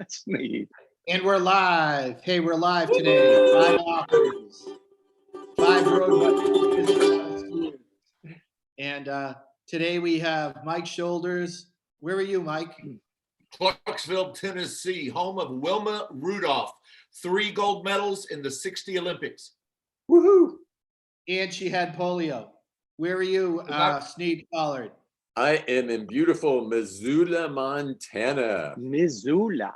Sneed. And we're live. Hey, we're live today. 5 authors, 5 road. And today we have Mike Shoulders. Where are you, Mike? Clarksville, Tennessee, home of Wilma Rudolph. 3 gold medals in the 60 Olympics. Woohoo! And she had polio. Where are you, Sneed Pollard? I am in beautiful Missoula, Montana. Missoula.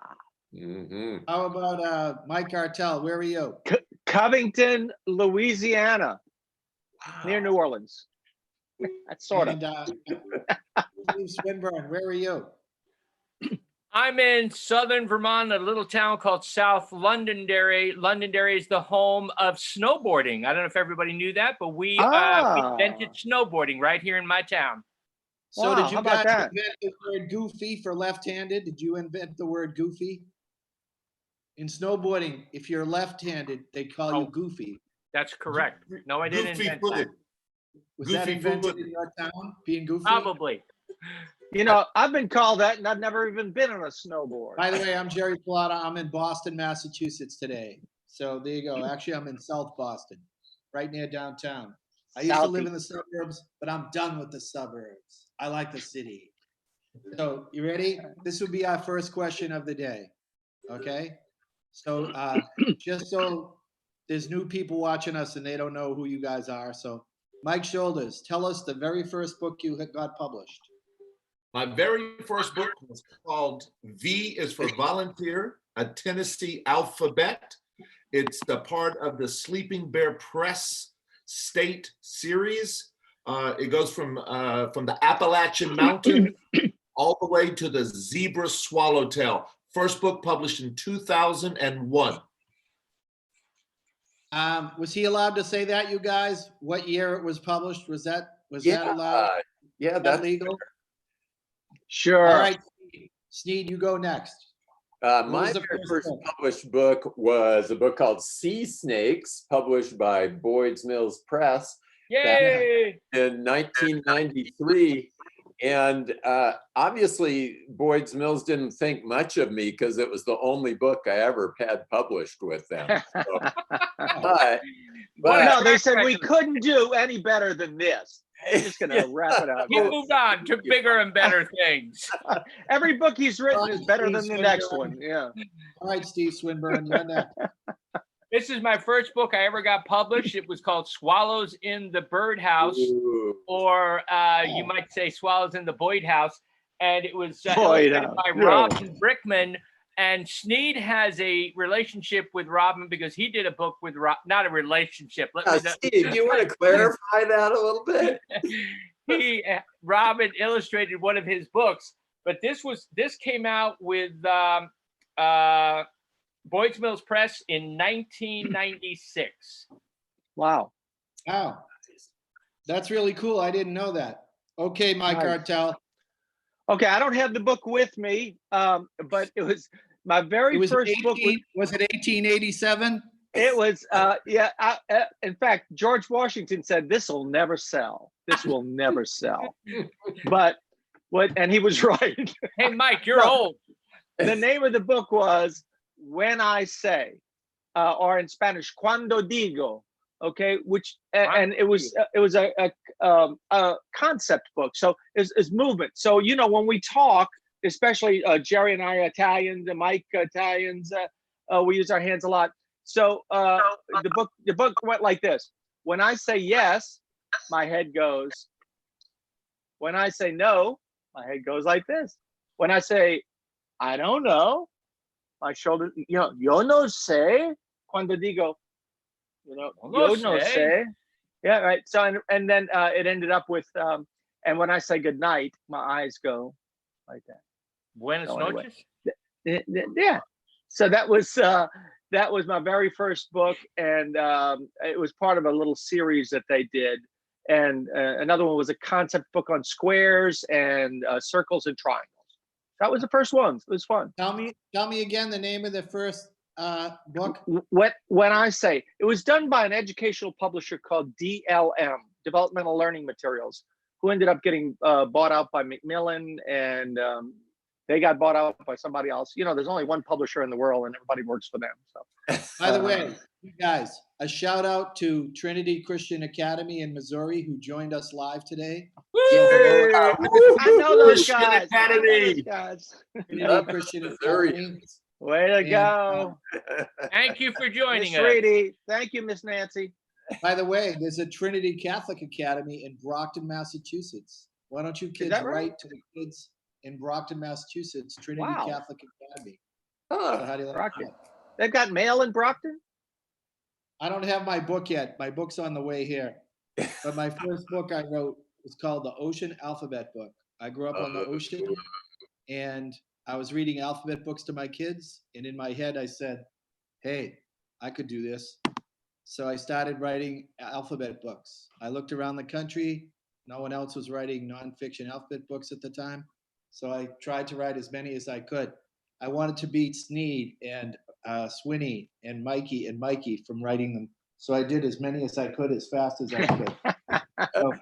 Mm-hmm. How about Mike Artell? Where are you? Covington, Louisiana, near New Orleans. That's sort of. Steve Swinburne, where are you? I'm in southern Vermont, a little town called South Londonderry. Londonderry is the home of snowboarding. I don't know if everybody knew that, but we invented snowboarding right here in my town. So did you guys invent the word goofy for left-handed? Did you invent the word goofy? In snowboarding, if you're left-handed, they call you goofy. That's correct. No, I didn't invent that. Was that invented in your town, being goofy? Probably. You know, I've been called that, and I've never even been on a snowboard. By the way, I'm Jerry Plata. I'm in Boston, Massachusetts today. So there you go. Actually, I'm in South Boston, right near downtown. I used to live in the suburbs, but I'm done with the suburbs. I like the city. So you ready? This will be our first question of the day. Okay? So just so there's new people watching us and they don't know who you guys are. So Mike Shoulders, tell us the very first book you got published. My very first book was called V is for Volunteer, a Tennessee Alphabet. It's the part of the Sleeping Bear Press State series. It goes from the Appalachian Mountain all the way to the Zebra Swallowtail. First book published in 2001. Was he allowed to say that, you guys? What year it was published? Was that allowed? Yeah, that's legal. Sure. All right, Sneed, you go next. My very first published book was a book called Sea Snakes, published by Boyd's Mills Press. Yay! In 1993. And obviously, Boyd's Mills didn't think much of me because it was the only book I ever had published with them. So, but no, they said we couldn't do any better than this. I'm just going to wrap it up. He moved on to bigger and better things. Every book he's written is better than the next one. Yeah. All right, Steve Swinburne, you're next. This is my first book I ever got published. It was called Swallows in the Birdhouse, or you might say Swallows in the Boyd House. And it was illustrated by Robin Brickman. And Sneed has a relationship with Robin because he did a book with not a relationship. Steve, do you want to clarify that a little bit? Robin illustrated one of his books, but this came out with Boyd's Mills Press in 1996. Wow. That's really cool. I didn't know that. Okay, Mike Artell. Okay, I don't have the book with me, but it was my very first book. Was it 1887? It was, in fact, George Washington said, "This will never sell. This will never sell." And he was right. Hey, Mike, you're old. The name of the book was When I Say, or in Spanish, Cuando Digo. Okay, and it was a concept book. So it's movement. So when we talk, especially Jerry and I are Italians, and Mike Italians, we use our hands a lot. So the book went like this: when I say yes, my head goes. When I say no, my head goes like this. When I say I don't know, my shoulder, yo no sé. Cuando digo, yo no sé. Yeah, right. So and then it ended up with and when I say good night, my eyes go like that. Buenas noches. Yeah. So that was my very first book, and it was part of a little series that they did. And another one was a concept book on squares and circles and triangles. That was the first one. It was fun. Tell me again the name of the first book. When I Say, it was done by an educational publisher called DLM, Developmental Learning Materials, who ended up getting bought out by Macmillan, and they got bought out by somebody else. You know, there's only one publisher in the world, and everybody works for them. So, By the way, you guys, a shout out to Trinity Christian Academy in Missouri who joined us live today. Yay! I know those guys. I know those Academy. guys. Trinity Christian Academy. Way to go, Thank you for Miss joining us. Reedy. Thank you, Miss Nancy. By the way, there's a Trinity Catholic Academy in Brockton, Massachusetts. Why don't you kids that right? write to the kids in Brockton, Massachusetts, Trinity Wow. Catholic Academy. Huh. So how do you like Brockton. that? They've got mail in Brockton. I don't have my book yet. My book's on the way here. But my first book I wrote was called The Ocean Alphabet Book. I grew up on the ocean, and I was reading alphabet books to my kids. And in my head, I said, hey, I could do this. So I started writing alphabet books. I looked around the country. No one else was writing nonfiction alphabet books at the time. So I tried to write as many as I could. I wanted to beat Sneed and Swinney and Mikey from writing them. So I did as many as I could as fast as I could. So,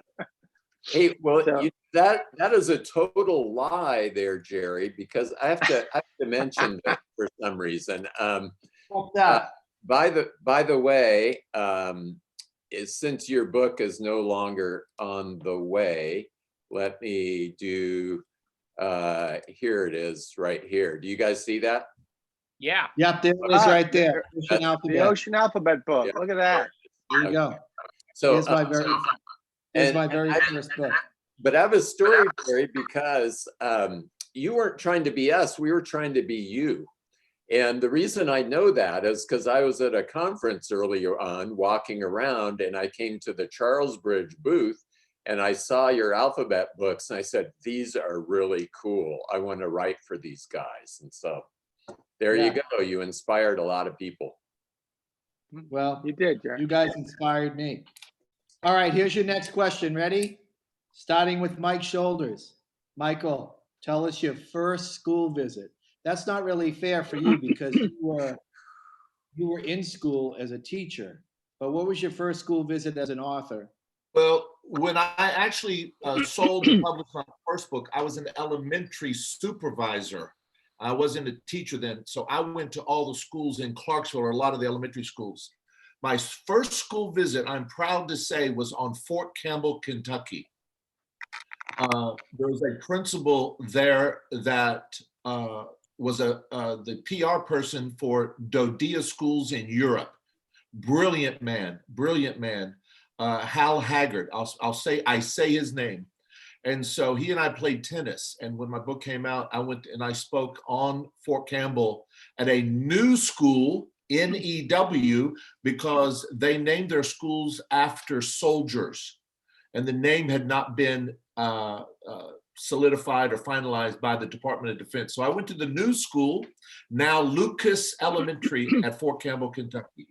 Hey, well, So- that is a total lie there, Jerry, because I have to mention that for some reason. fuck that. By the way, since your book is no longer on the way, let me do. Here it is, right here. Do you guys see that? Yeah. Yep, there it is right there. Ocean The Alphabet. Ocean Alphabet book. Yeah. Look at that. There you go. So, Here's my very, and first book. but I have a story, Jerry, because you weren't trying to be us, we were trying to be you. And the reason I know that is because I was at a conference earlier on walking around, and I came to the Charles Bridge booth and I saw your alphabet books, and I said, these are really cool. I want to write for these guys. And so there you go. You inspired a lot of people. Well, You did, Jerry. you guys inspired me. All right, here's your next question. Ready? Starting with Mike Shoulders. Michael, tell us your first school visit. That's not really fair for you because you were in school as a teacher. But what was your first school visit as an author? Well, when I actually sold and published my first book, I was an elementary supervisor. I wasn't a teacher then, so I went to all the schools in Clarksville, or a lot of the elementary schools. My first school visit, I'm proud to say, was on Fort Campbell, Kentucky. There was a principal there that was the PR person for Dodea schools in Europe. Brilliant man, brilliant man. Hal Haggard, I say his name. And so he and I played tennis. And when my book came out, I went and I spoke on Fort Campbell at a new school, NEW, because they named their schools after soldiers. And the name had not been solidified or finalized by the Department of Defense. So I went to the new school, now Lucas Elementary at Fort Campbell, Kentucky.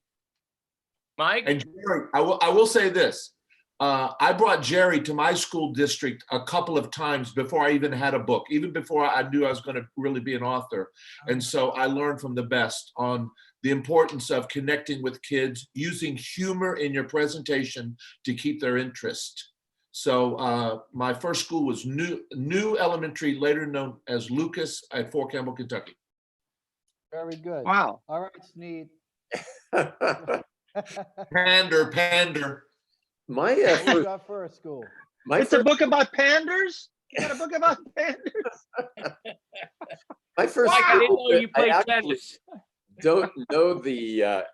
Mike? And Jerry, I will say this. I brought Jerry to my school district a couple of times before I even had a book, even before I knew I was going to really be an author. And so I learned from the best on the importance of connecting with kids, using humor in your presentation to keep their interest. So my first school was New Elementary, later known as Lucas at Fort Campbell, Kentucky. Very good. Wow. All right, Sneed. Pander. My What was first, your first school? my It's a first, book about panders? You got a book about panders? my first Mike, I didn't know you I played actually tennis. don't know the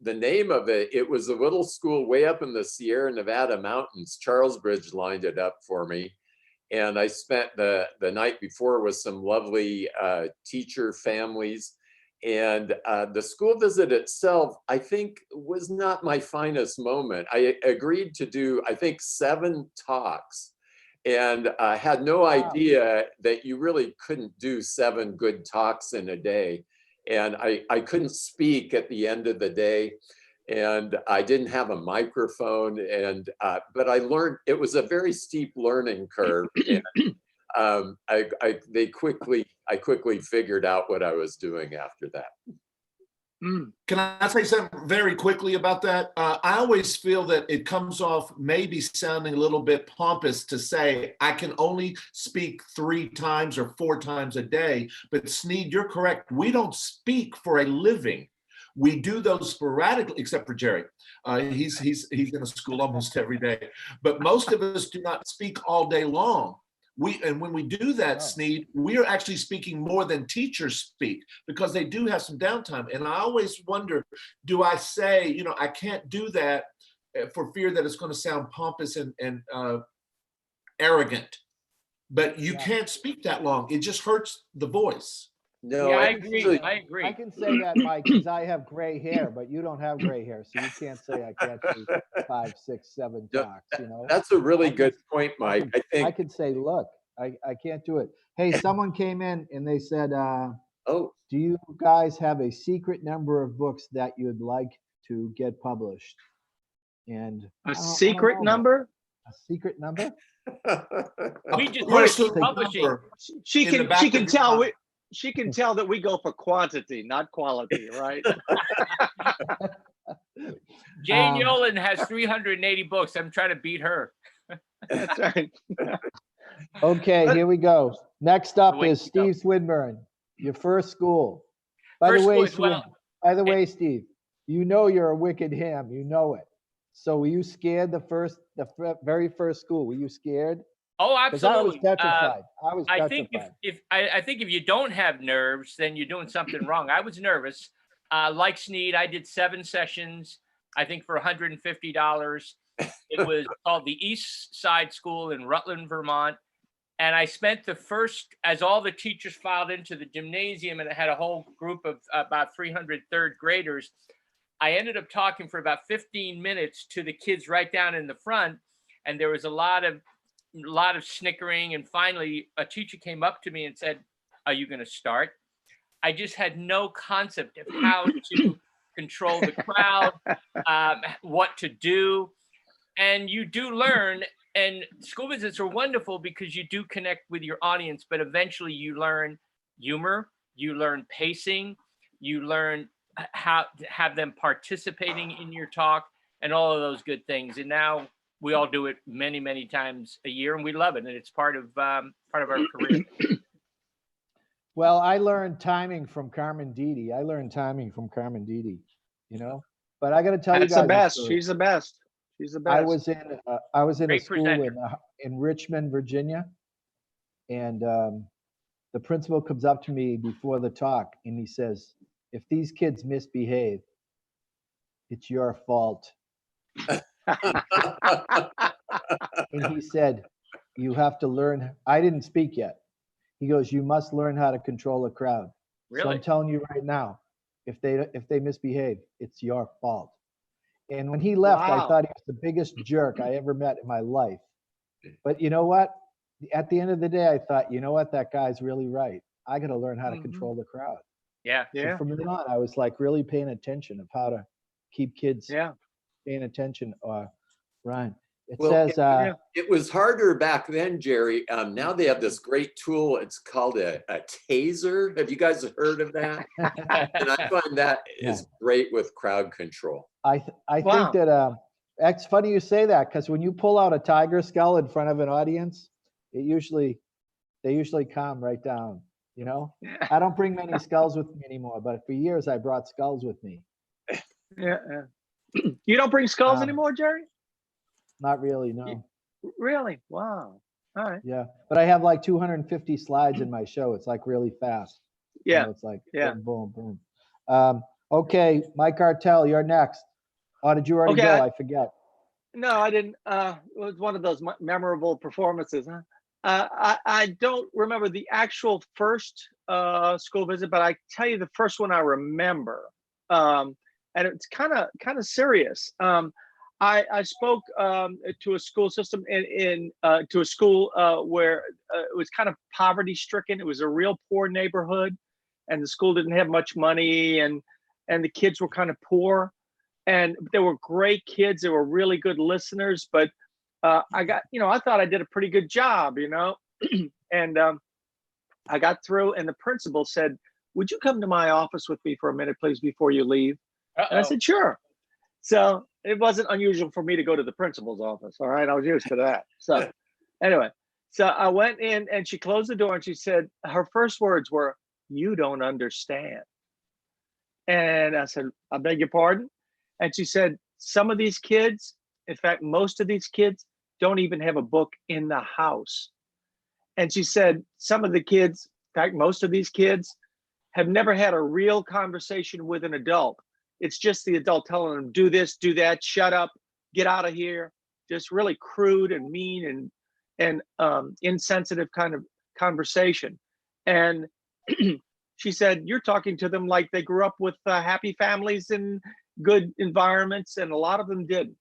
name of it. It was a little school way up in the Sierra Nevada mountains. Charles Bridge lined it up for me. And I spent the night before with some lovely teacher families. And the school visit itself, I think, was not my finest moment. I agreed to do, I think, 7 talks, and I had no idea that you really couldn't do 7 good talks in a day. And I couldn't speak at the end of the day, and I didn't have a microphone. And but I learned, it was a very steep learning curve. And, I quickly figured out what I was doing after that. Can I say something very quickly about that? I always feel that it comes off maybe sounding a little bit pompous to say I can only speak 3 times or 4 times a day. But Sneed, you're correct. We don't speak for a living. We do those sporadically, except for Jerry. He's in a school almost every day. But most of us do not speak all day long. And when we do that, Sneed, we are actually speaking more than teachers speak because they do have some downtime. And I always wonder, do I say, I can't do that for fear that it's going to sound pompous and arrogant, but you can't speak that long. It just hurts the voice. No, Yeah, I agree. I agree. I can say that, Mike, because I have gray hair, but you don't have gray hair, so you can't say I can't do 5, 6, 7 talks. That's a really good point, Mike. I I think. could say, look, I can't do it. Hey, someone came in and they said, Oh, do you guys have a secret number of books that you'd like to get published? And A secret number? A secret number? We just Personal keep publishing. number She in the can back she of can your tell pocket. she can tell that we go for quantity, not quality, right? Jane Yolen has 380 books. I'm trying to beat her. That's right. Okay, here we go. Next up Wait, is go. Steve Swinburne, your first school. By First the way, school as well. by the way, Steve, you know you're a wicked ham. You know it. So were you scared the very first school? Were you scared? Oh, Because I was absolutely. petrified. I was I think petrified. I think if you don't have nerves, then you're doing something wrong. I was nervous. Like Sneed, I did 7 sessions, I think for $150. It was called the East Side School in Rutland, Vermont. And I spent the first, as all the teachers filed into the gymnasium, and it had a whole group of about 300 third graders. I ended up talking for about 15 minutes to the kids right down in the front. And there was a lot of snickering. And finally, a teacher came up to me and said, "Are you going to start?" I just had no concept of how to control the crowd, what to do. And you do learn, and school visits are wonderful because you do connect with your audience, but eventually you learn humor, you learn pacing, you learn how to have them participating in your talk and all of those good things. And now we all do it many, many times a year, and we love it. And it's part of our career. Well, I learned timing from Carmen Didi. But I got to tell you That's guys the a best. story. She's the best. She's the best. I was in a Great school presenter. in Richmond, Virginia, and the principal comes up to me before the talk and he says, "If these kids misbehave, it's your fault." And he said, "You have to learn." I didn't speak yet. He goes, "You must learn how to control a crowd." So Really? I'm telling you right now, if they misbehave, it's your fault. And when he left, I Wow. thought he was the biggest jerk I ever met in my life. But you know what? At the end of the day, I thought, you know what? That guy's really right. I got to learn how to control the crowd. Yeah. Yeah. So from then on, I was like really paying attention of how to keep kids Yeah. paying attention. Ryan, it Well, says, it was harder back then, Jerry. Now they have this great tool. It's called a taser. Have you guys heard of that? And I find that is great with crowd control. I Wow. think that it's funny you say that, because when you pull out a tiger skull in front of an audience, they usually calm right down. I don't bring many skulls with me anymore, but for years I brought skulls with me. Yeah. You don't bring skulls Um, anymore, Jerry? Not really, no. Really? Wow. All right. Yeah, but I have like 250 slides in my show. It's like really fast. Yeah. It's like Yeah. boom, boom, boom. Okay, Mike Artell, you're next. Oh, did you already Okay, go? I forget. No, I didn't. It was one of those memorable performances. Huh? I don't remember the actual first school visit, but I tell you the first one I remember, and it's kind of serious. I spoke to a school system to a school where it was kind of poverty stricken. It was a real poor neighborhood, and the school didn't have much money, and the kids were kind of poor. And they were great kids. They were really good listeners, but I thought I did a pretty good job, and I got through, and the principal said, would you come to my office with me for a minute, please, before you leave? And I Uh-oh. said, sure. So it wasn't unusual for me to go to the principal's office. All right. I was used to that. So anyway, so I went in and she closed the door and she said, her first words were, "You don't understand." And I said, "I beg your pardon?" And she said, "Some of these kids, in fact, most of these kids don't even have a book in the house." And she said, some of the kids, in fact, most of these kids have never had a real conversation with an adult. It's just the adult telling them, do this, do that, shut up, get out of here. Just really crude and mean and insensitive kind of conversation. And she said, you're talking to them like they grew up with happy families and good environments, and a lot of them didn't.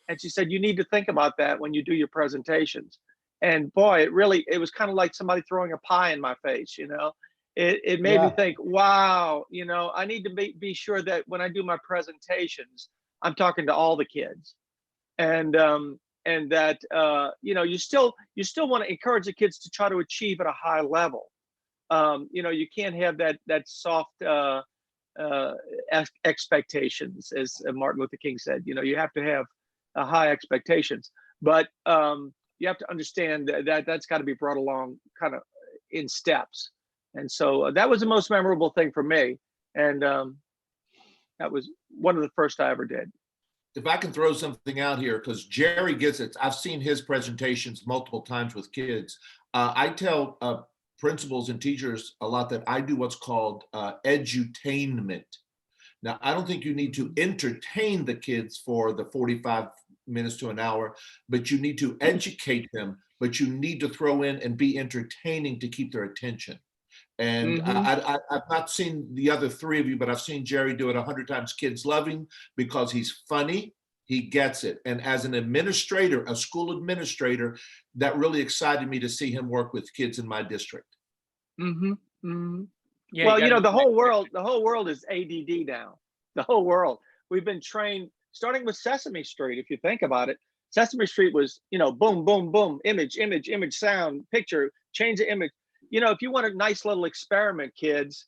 And she said, you need to think about that when you do your presentations. And boy, it was kind of like somebody throwing a pie in my face, you know. It made me think, wow, you know, I need to be sure that when I do my presentations, I'm talking to all the kids. And that you know, you still want to encourage the kids to try to achieve at a high level. You know, you can't have that soft expectations, as Martin Luther King said. You know, you have to have high expectations, but you have to understand that that's got to be brought along kind of in steps. And so that was the most memorable thing for me. And that was one of the first I ever did. If I can throw something out here, because Jerry gets it. I've seen his presentations multiple times with kids. I tell principals and teachers a lot that I do what's called edutainment. Now, I don't think you need to entertain the kids for the 45 minutes to an hour, but you need to educate them, but you need to throw in and be entertaining to keep their attention. And I've not seen the other three of you, but I've seen Jerry do it 100 times. Kids love him because he's funny, he gets it. And as an administrator, a school administrator, that really excited me to see him work with kids in my district. Yeah, well, you know, the whole world is ADD now. The whole world. We've been trained, starting with Sesame Street. If you think about it, Sesame Street was, you know, boom, boom, boom, image, image, image, sound, picture, change the image. You know, if you want a nice little experiment, kids,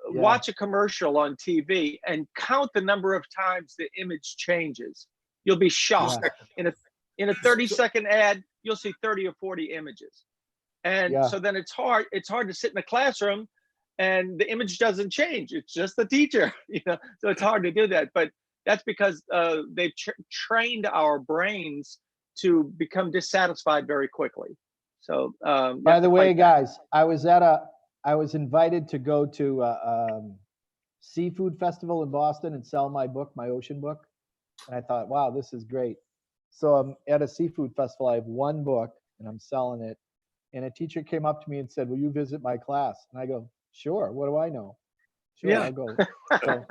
watch a commercial on TV and count the number of times the image changes. You'll be shocked. In a 30-second ad, you'll see 30 or 40 images. And so then it's hard to sit in a classroom and the image doesn't change. It's just the teacher, you know, so it's hard to do that. But that's because they've trained our brains to become dissatisfied very quickly. So by the way, guys, I was invited to go to a seafood festival in Boston and sell my book, my ocean book. And I thought, wow, this is great. So I'm at a seafood festival. I have one book and I'm selling it. And a teacher came up to me and said, will you visit my class? And I go, sure. What do I know? Sure, I'll go. So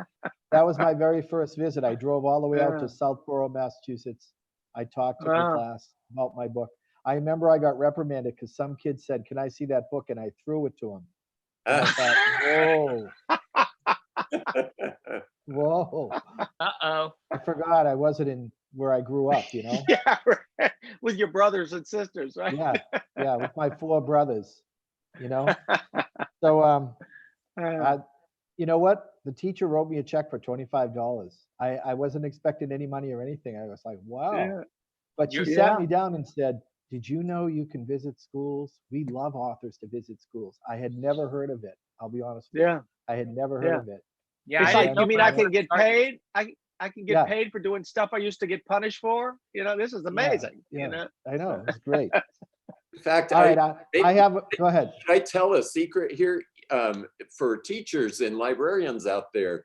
that was my very first visit. I drove all the way out to Southborough, Massachusetts. I talked to the class about my book. I remember I got reprimanded because some kid said, can I see that book? And I threw it to him. And I thought, whoa. Whoa. Uh-oh. I forgot I wasn't in where I grew up, you know? Yeah, right. With your brothers and sisters, right? Yeah, with my 4 brothers, you know? So, you know what? The teacher wrote me a check for $25. I wasn't expecting any money or anything. I was like, wow. Yeah. But she sat me down and said, did you know you can visit schools? We love authors to visit schools. I had never heard of it. I'll be honest with you. I had never heard of it. Yeah. It's like, you mean I can get paid? I can get paid for doing stuff I used to get punished for? You know, this is amazing. You know? I know. It's great. In fact, all right, I have, go ahead. Should I tell a secret here for teachers and librarians out there?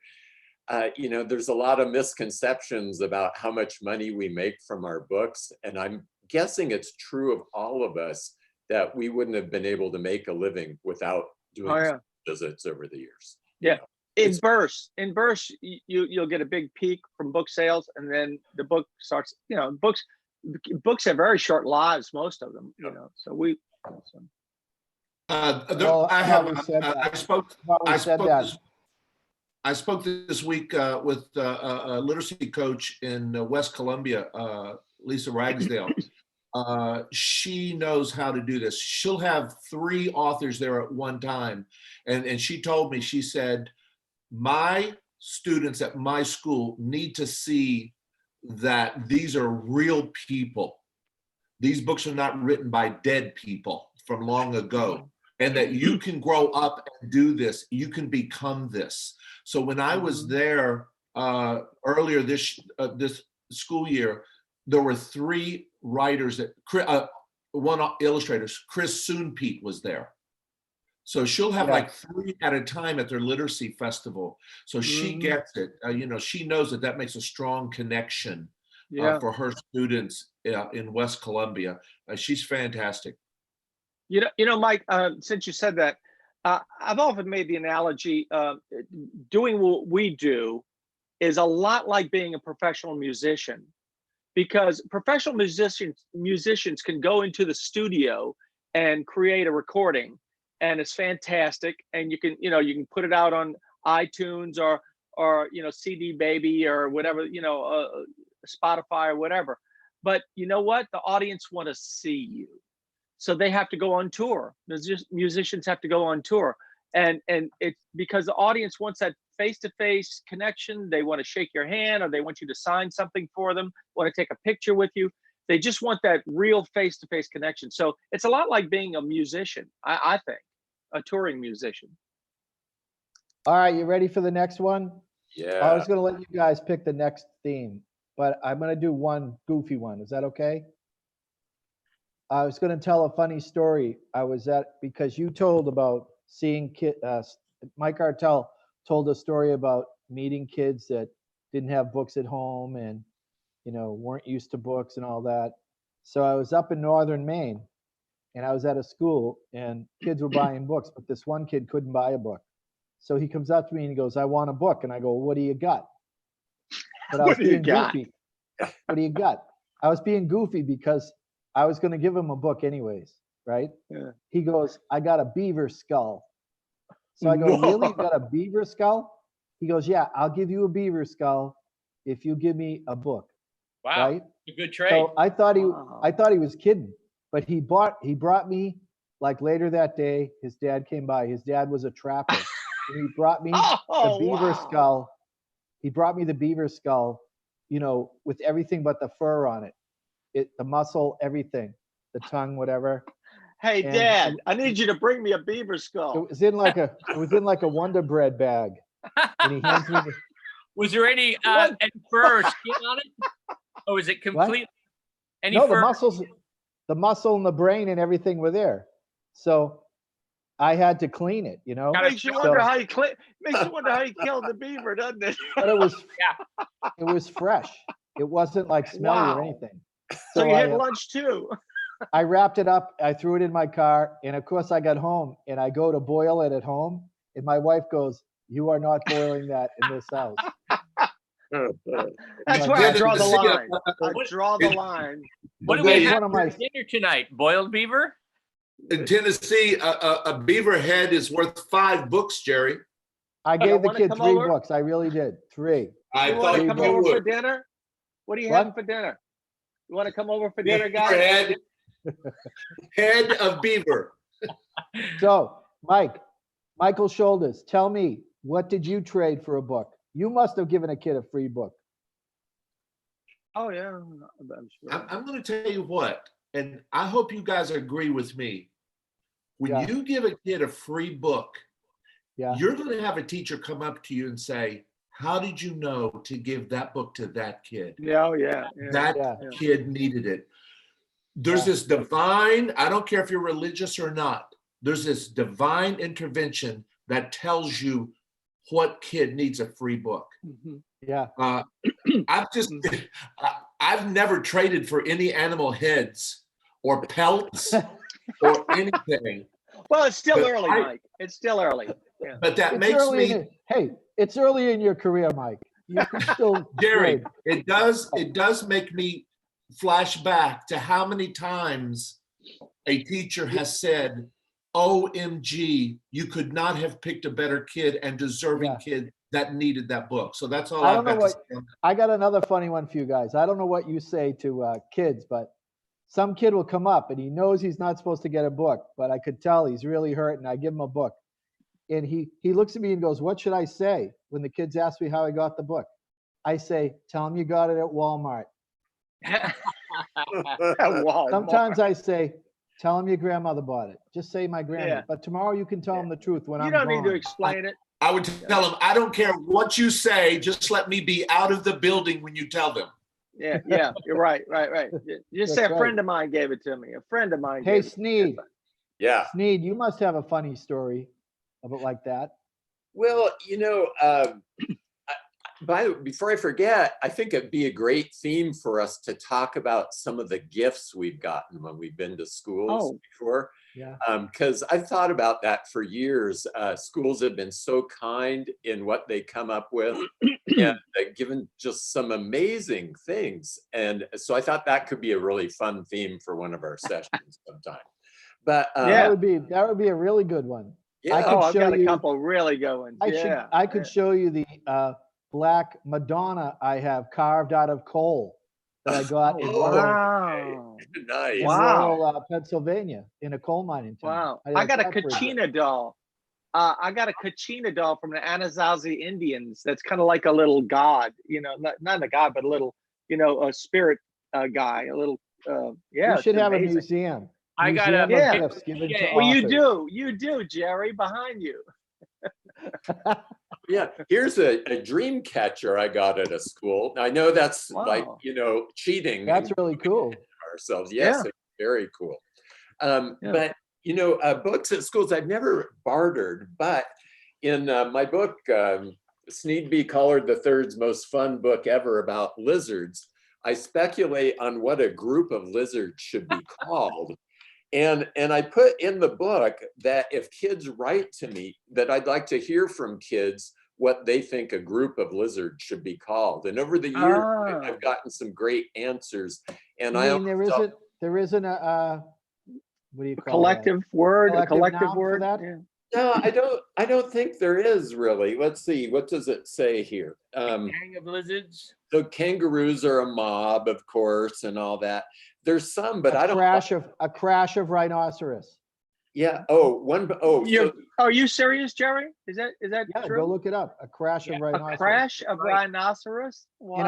You know, there's a lot of misconceptions about how much money we make from our books. And I'm guessing it's true of all of us that we wouldn't have been able to make a living without doing visits over the years. Yeah. In bursts, you'll get a big peak from book sales, and then the book starts. You know, books have very short lives, most of them. You know, so we. I spoke this week with a literacy coach in West Columbia, Lisa Ragsdale, She knows how to do this. She'll have 3 authors there at one time. And she told me, she said, my students at my school need to see that these are real people. These books are not written by dead people from long ago, and that you can grow up and do this. You can become this. So when I was there earlier this school year, there were 3 writers that one illustrator, Chris Soonpeat, was there. So she'll have like 3 at a time at their literacy festival. So she gets it. She knows that makes a strong connection for her students in West Columbia. She's fantastic. Mike, since you said that, I've often made the analogy, doing what we do is a lot like being a professional musician, because professional musicians can go into the studio and create a recording, and it's fantastic. And you can put it out on iTunes or CD Baby or whatever, Spotify or whatever. But you know what? The audience want to see you. So they have to go on tour. Musicians have to go on tour. And it's because the audience wants that face-to-face connection. They want to shake your hand, or they want you to sign something for them, want to take a picture with you. They just want that real face-to-face connection. So it's a lot like being a musician, I think, a touring musician. All right, you ready for the next one? Yeah. I was going to let you guys pick the next theme, but I'm going to do one goofy one. Is that okay? I was going to tell a funny story. Because you told about seeing Mike Artell told a story about meeting kids that didn't have books at home and, weren't used to books and all that. So I was up in northern Maine, and I was at a school, and kids were buying books, but this one kid couldn't buy a book. So he comes up to me and he goes, "I want a book." And I go, "What do you got?" But I was being goofy. What do you got? I was being goofy because I was going to give him a book anyways, right? Yeah. He goes, "I got a beaver skull." So I go, "Really? You got a beaver skull?" He goes, "Yeah, I'll give you a beaver skull if you give me a book." Wow, right? a good trade. So I thought he was kidding, but he brought me, like, later that day. His dad came by. His dad was a trapper, and he brought me the beaver skull. He brought me the beaver skull, with everything but the fur on it, the muscle, everything, the tongue, whatever. Hey, And Dad, I need you to bring me a beaver skull. It was in like a Wonder Bread bag, and he hands me. Was there any fur or skin on it? Or was it complete? Any no, fur? the muscle and the brain and everything were there. So I had to clean it, Makes you wonder how you killed the beaver, doesn't it? But it was fresh. It wasn't like smelly or anything. So you had lunch too. I wrapped it up. I threw it in my car, and of course I got home, and I go to boil it at home, and my wife goes, "You are not boiling that in this house." That's where I draw the line. I draw the line. What do we have for dinner tonight? Boiled beaver? In Tennessee, a beaver head is worth 5 books, Jerry. I gave the kid 3 books. I really did. 3. I thought you would. Come over for dinner? What are you having for dinner? You want to come over for dinner, guys? Head of beaver. So, Michael Shoulders, tell me, what did you trade for a book? You must have given a kid a free book. Oh, yeah. I'm sure. I'm going to tell you what, and I hope you guys agree with me. When you give a kid a free book, you're going to have a teacher come up to you and say, "How did you know to give that book to that kid?" That kid needed it. There's this divine, I don't care if you're religious or not, there's this divine intervention that tells you what kid needs a free book. I've never traded for any animal heads or pelts or anything. Well, it's still early, Mike. It's still early. Yeah. But that makes me. It's early in your career, Mike. You can still Jerry, it does make me flash back to how many times a teacher has said, "OMG, you could not have picked a better kid and deserving kid that needed that book." So that's all I've got to say. I got another funny one for you guys. I don't know what you say to kids, but some kid will come up and he knows he's not supposed to get a book, but I could tell he's really hurt, and I give him a book. And he looks at me and goes, "What should I say?" When the kids ask me how I got the book, I say, "Tell them you got it at Walmart." Sometimes I say, "Tell them your grandmother bought it." Just say my grandmother. Yeah. But tomorrow you can tell them the truth when You I'm don't need to gone. explain it. I would tell them, I don't care what you say, just let me be out of the building when you tell them. Yeah, you're right. Just say That's a friend right. of mine gave it to me. A friend of mine Hey, gave it. Sneed. Yeah. Sneed, you must have a funny story about like that. Well, before I forget, I think it'd be a great theme for us to talk about some of the gifts we've gotten when we've been to schools before. Yeah. Because I've thought about that for years. Schools have been so kind in what they come up with and given just some amazing things. And so I thought that could be a really fun theme for one of our sessions sometime. But That would be a really good one. yeah. I could I've show got a you- couple really good ones. I could show you the black Madonna I have carved out of coal that I got in Wow. Nice. Wow. Pennsylvania, in a coal mining town. Wow. had I got a that for bit. Kachina doll. I got a Kachina doll from the Anasazi Indians. That's kind of like a little god, not a god, but a little, a spirit guy, a little, yeah. You should it's have amazing. a museum. I got a Museum of Yeah. gifts given to Yeah. Well, authors. you do, Jerry, behind you. Yeah, here's a dream catcher I got at a school. I know that's like, Wow. cheating. That's really cool. Ourselves. Yes, Yeah. it's very cool. Yeah. But, books at schools, I've never bartered, but in my book, Sneed B. Collard III's most fun book ever about lizards, I speculate on what a group of lizards should be called. And I put in the book that if kids write to me, that I'd like to hear from kids what they think a group of lizards should be called. And over the years, I've gotten some great answers. And I mean, there isn't a what do you call Collective word, a Collective collective noun for word. that? Yeah. No, I don't think there is really. Let's see, what does it say here? Gang of lizards. So kangaroos are a mob, of course, and all that. There's some, but I don't. A crash of rhinoceros. Yeah. Are you serious, Jerry? Is that Yeah, true? go look it up. A crash of rhinoceros. A crash of rhinoceros? Wow. In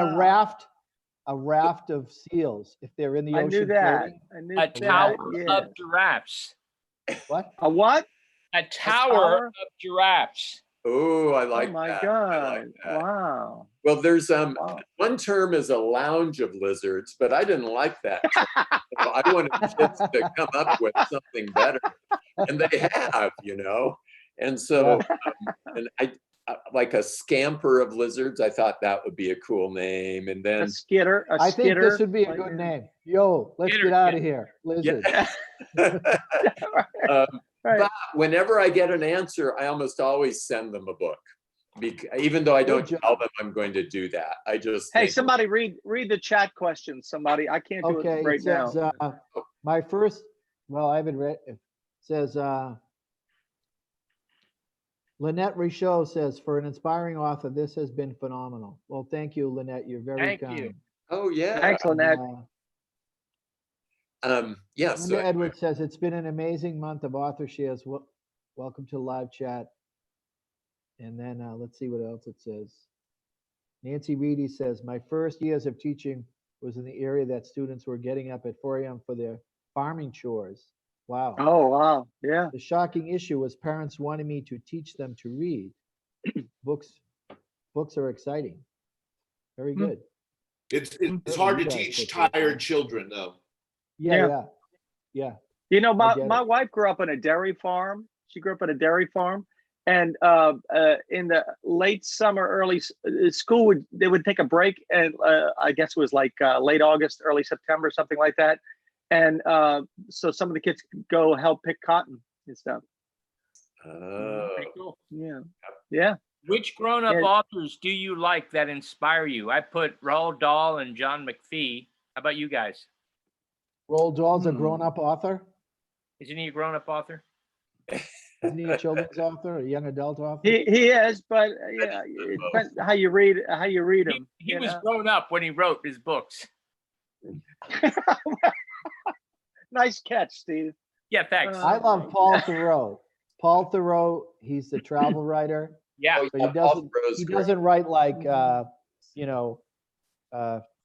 a raft of seals if they're in the ocean. I knew that. floating. I knew A that. tower Yeah. of giraffes. What? A what? A tower of giraffes. Oh, I like Oh my that. God. I like that. Wow. Well, there's Wow. one term is a lounge of lizards, but I didn't like that term. So I wanted kids to come up with something better, and they have, And so, and I like a scamper of lizards. I thought that would be a cool name, and then A skitter. I think this would be a good name. Yo, let's get out of here, lizard. Right. But whenever I get an answer, I almost always send them a book, even though I don't tell them I'm going to do that. I just Hey, think, somebody read the chat questions. Somebody, I can't do Okay, it right it says, now. my first, well, I haven't read, it says, Lynette Richaud says, for an inspiring author, this has been phenomenal. Well, thank you, Lynette. You're very Thank kind. you. oh yeah, Thanks, Lynette. yeah. So Linda Edwards says, it's been an amazing month of author shares. Welcome to live chat. And then let's see what else it says. Nancy Reedy says, my first years of teaching was in the area that students were getting up at 4 a.m. for their farming chores. Wow. Oh, wow. Yeah. The shocking issue was parents wanted me to teach them to read. Books are exciting. Very good. It's hard to teach tired children, though. Yeah. My wife grew up on a dairy farm. She grew up on a dairy farm. And in the late summer, early school, they would take a break. And I guess it was like late August, early September, something like that. And so some of the kids could go help pick cotton and stuff. Pretty cool. Yeah. Yeah. Which grown-up authors do you like that inspire you? I put Roald Dahl and John McPhee. How about you guys? Roald Dahl's a grown-up author? Isn't he a grown-up author? Isn't he a children's author, a young adult author? He is, but yeah, it depends how you read him. He was grown up when he wrote his books. Nice catch, Steve. Yeah, thanks. I love Paul Theroux. Paul Theroux, he's the travel writer, Yeah. Oh, but yeah, he Paul doesn't Theroux's he great. doesn't write like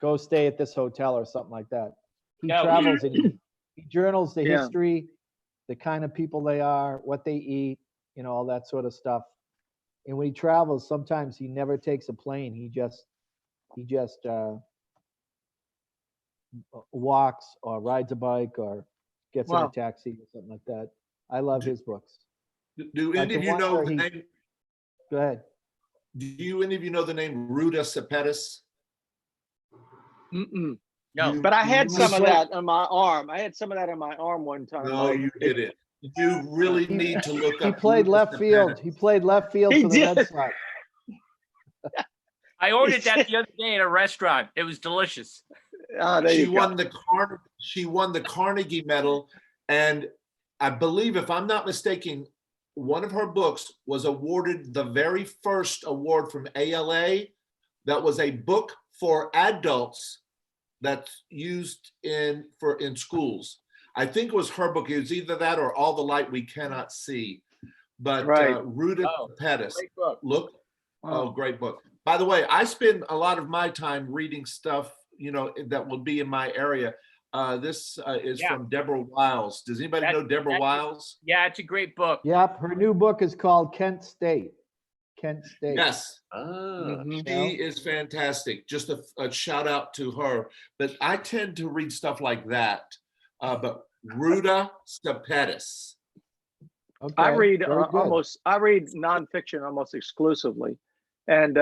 go stay at this hotel or something like that. He No. travels and he journals the Yeah. history, the kind of people they are, what they eat, all that sort of stuff. And when he travels, sometimes he never takes a plane. He just walks or rides a bike or gets in Wow. a taxi or something like that. I love his books. Do Like any the of you one know where the he- name? Go ahead. Do any of you know the name Ruta Sepetys? Mm-mm. No. But I had some of played- that on my arm. I had some of that on my arm one time. No, Like, you didn't. You really need to look He up. played Ruta left field. Sepetys. He played left field He for the Red did. Sox. I ordered that the other day at a restaurant. It was delicious. there She you won go. the Carnegie Medal, and I believe, if I'm not mistaken, one of her books was awarded the very first award from ALA. That was a book for adults that's used in schools. I think it was her book. It was either that or All the Light We Cannot See. But Right. Ruta Oh, Sepetys, Great book. look. Wow. Oh, great book. By the way, I spend a lot of my time reading stuff, that will be in my area. This is Yeah. from Deborah Wiles. Does anybody That- know Deborah that's- Wiles? Yeah, it's a great book. Yep. Her new book is called Kent State. Kent State. Yes, Ah, Mhm. she is fantastic. Just a shout out to her. But I tend to read stuff like that. But Ruta Sepetys. Okay. I read very good. I read nonfiction almost exclusively, and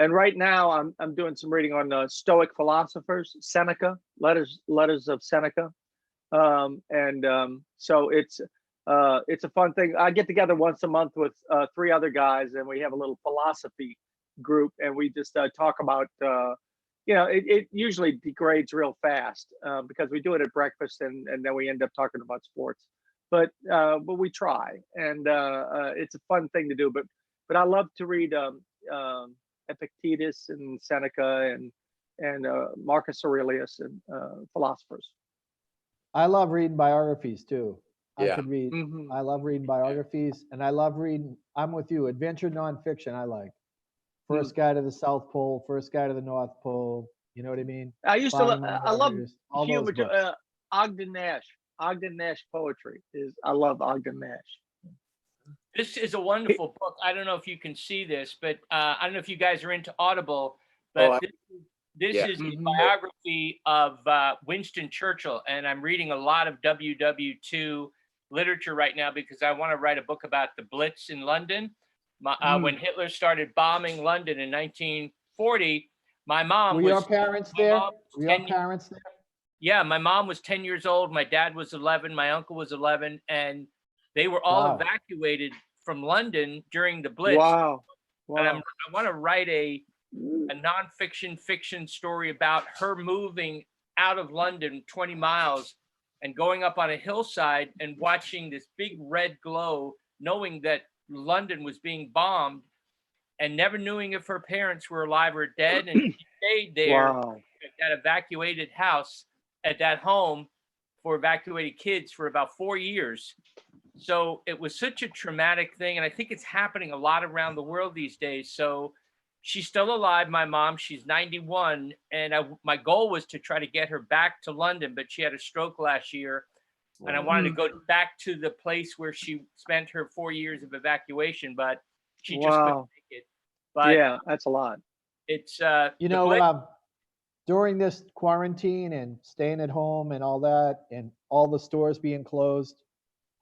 right now I'm doing some reading on Stoic philosophers, Seneca, letters of Seneca, so it's a fun thing. I get together once a month with 3 other guys, and we have a little philosophy group, and we just talk about it usually degrades real fast because we do it at breakfast, and then we end up talking about sports. But we try, and it's a fun thing to do. But I love to read Epictetus and Seneca and Marcus Aurelius and philosophers. I love reading biographies too. Yeah. I could read. Mhm. I love reading biographies, and I love reading. I'm with you. Adventure nonfiction. I like. First guy to the South Pole. First guy to the North Pole. You know what I mean? I used to. Finding I love Murders, all humor. those books. Ogden Nash. Ogden Nash poetry is. I love Ogden Nash. This is a wonderful book. I don't know if you can see this, but I don't know if you guys are into Audible, but this yeah. is a Mhm. biography of Winston Churchill, and I'm reading a lot of WW2 literature right now because I want to write a book about the Blitz in London. When Hitler started bombing London in 1940, my mom Were was. your parents my there? mom was Were your 10 parents there? Yeah, my mom was 10 years old. My dad was 11. My uncle was 11. And they were all Wow. evacuated from London during the Blitz. Wow. And Wow. I want to write a nonfiction fiction story about her moving out of London 20 miles and going up on a hillside and watching this big red glow, knowing that London was being bombed and never knowing if her parents were alive or dead. And she stayed there Wow. at that evacuated house at that home for evacuated kids for about 4 years. So it was such a traumatic thing. And I think it's happening a lot around the world these days. So she's still alive, my mom. She's 91. And my goal was to try to get her back to London, but she had a stroke last year. And I wanted to go back to the place where she spent her 4 years of evacuation, but she just couldn't make it. But yeah, that's a lot. it's during this quarantine and staying at home and all that, and all the stores being closed,